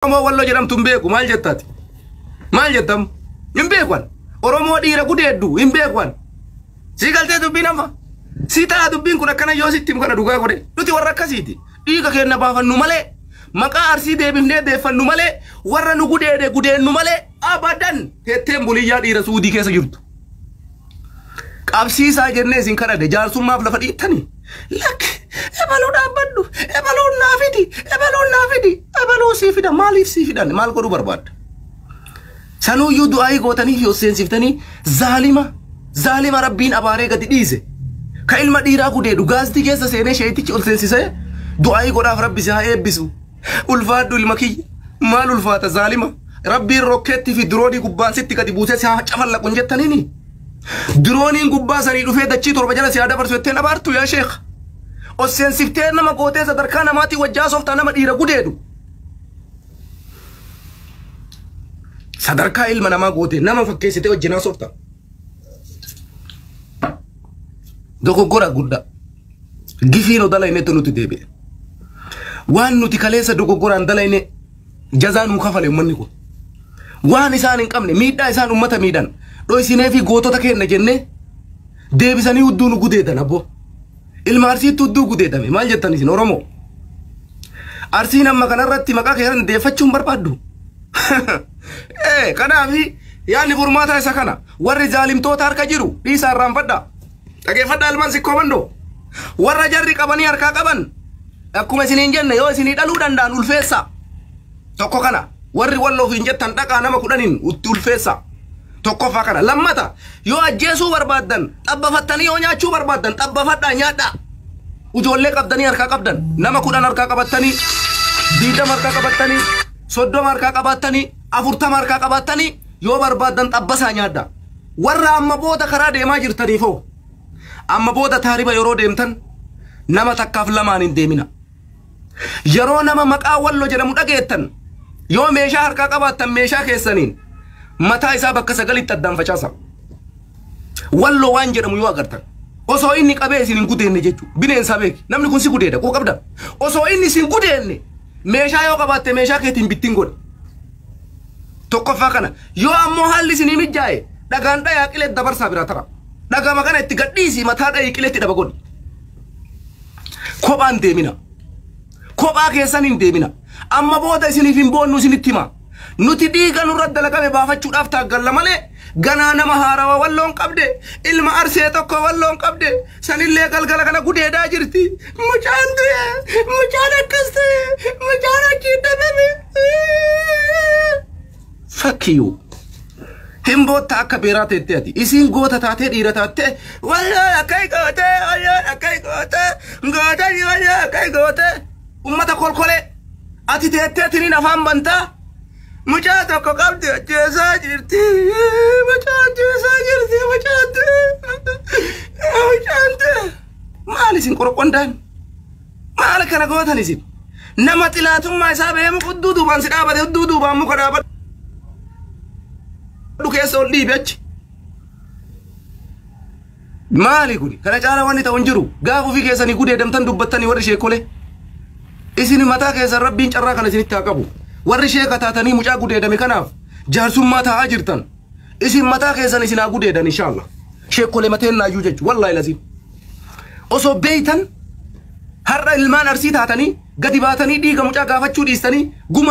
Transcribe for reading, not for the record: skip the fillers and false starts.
Oromoo wallo jedhamtu beeku maal jettati maal jettam hin beekwan Oromoo dhiira gudeeddu hin beekwan si galtee dubbiin amma si taa dubbiin kun akkana yoo sitti kana dhugaa godhe nuti warra akkasiiti dhiiga kenna baafannu malee maqaa arsii deebifnee deeffannu malee warra nu gudeennu malee abadan teetteen buliyyaa dhiira suudii keessa jirtu qabsiisaa jennee isin kadhade jaarsummaaf lafa dhiittani lak ebaluu dhaabbadhu ebaluu naafidi ebaluu sii fidan maaliif sii fidan maal godhu barbaadda sanuyyuu du'aayii gootaniif yoo seensiftanii zaalima rabbiin abaaree gadi dhiise ka ilma dhiiraa gudeedhu gaaztii keessa seenee sheetichi ol seensisee du'aayii godhaaf rabbi si haa eebbisu ulfaadhu ilma kiyya maal ulfaata zaalima rabbiin rokkeetti fi diroonii gubbaan sitti gadi buusee si haa cafallaqun jettaniini dirooniin gubbaa sanii dhufee dachii torba jala si haa dabarsu jetteen abaartu yaa sheekh os seensiftee nama gootee sadarkaa namaatii wajjaa sooftaa nama dhiira gudeedhu sadarkaa ilma namaa gootee nama fakkeessitee wajjinaa sooftaa dogoggora guddaa gifiin odalayne tu nuti deebi'e waan nuti kaleessa dogoggoraan dalayne jazaa nuu kafale ummanni kun waan isaan hin qabne miidhaa isaan ummata miidhan dho'isinee fi gootota kenna jenne deebisanii hudduu nu gudeedan abbo ilma arsiitti hudduu gudeedame maal jettan isin Oromoo arsiin amma kanarratti maqaa keessan deeffachuun barbaaddu kanaafi yaanni furmaata isa kana warri zaalimtoota harka jiru dhiisaan raanfadha dhageeffadha ilmaan sikkoo mandoo warra jarri qabanii harkaa qaban akkuma isiniin jenne yoo isinii dhaluu danda'an ulfeessa tokko kana warri walloof hin jettan dhaqaa nama 10 utti ulfeessa tokkoffaa kana lammata yoo ajjeesuu barbaaddan xabbafattanii yoo nyaachuu barbaaddan xabbafadhaa nyaadhaa ujoollee qabdanii harkaa qabdan nama 10 harkaa qabattanii 20 harkaa qabattanii 30 harkaa qabattanii 40 harkaa qabattanii yoo barbaaddan xabbasaa nyaadhaa warra amma booda karaa deemaa jirtaniifoo amma booda taariba yeroo deemtan nama takkaaf lamaan hin deemina yeroo nama maqaa wallo jedhamu dhageettan yoo meeshaa harkaa qabaattan meeshaa keessaniin mataa isaa bakka sagalitti addaan facaasa wallo waan jedhamu yoo agartan osoo inni qabee isin hin gudeenne jechuudha bineensa beeki namni kun si gudeedha koo qabda osoo inni isin gudeenne meeshaa yoo qabaatte meeshaa keetiin bittiin godhe tokkoffaa kana yoo ammoo haalli isinii mijaa'e dhagaan dhayaa qilee dabarsaa biraa tara dhagama kana itti gadhiisi mataa dhayii qileetti dhaba godhi kophaan deemina kophaa keessan hin deemina amma booda isiniif hin boonnu isinitti hima nuti dhiiga nurra dalagame baafachuudhaaf taaggalla malee ganaa nama haarawa walloon qabde ilma arsee tokko walloon qabde sanillee galgala kana gudeedaa jirti mucaan akkas ta'e mucaan achii dhabame fakkiyuu hin bootta akka beeraa teettee ati isiin goota taatee dhiira taatee walloon akkai gootee walloon akkai gootanii walloon akkai gootee ummata kolkolee ati teettee tiniin afaan bantaa mucaa tokko qabdi ajjeesaa jirti mucaante maal isin qorqondaan maal kana gootan isin nama xilaatummaa isaa beemu hudduu duubaan si dhaabate hudduu duubaan muka dhaabadhu keessa ol dhiibe achi maali kuni kana caala wanni ta'u hin jiru gaafa ofii keessanii gudeedamtan dubbattanii warri sheekolee isin mataa keessan rabbiin carraa kana isinitti haa qabu warri sheeka taatanii mucaa gudeedame kanaaf jaarsummaa taa'aa jirtan isin mataa keessan isin haa gudeedan inshallah sheekolee mateen naayyuu jechu wallahi laziim osoo beeytan har'a ilmaan arsii taatanii gadi baatanii dhiiga mucaa gaafachuu dhiistanii guma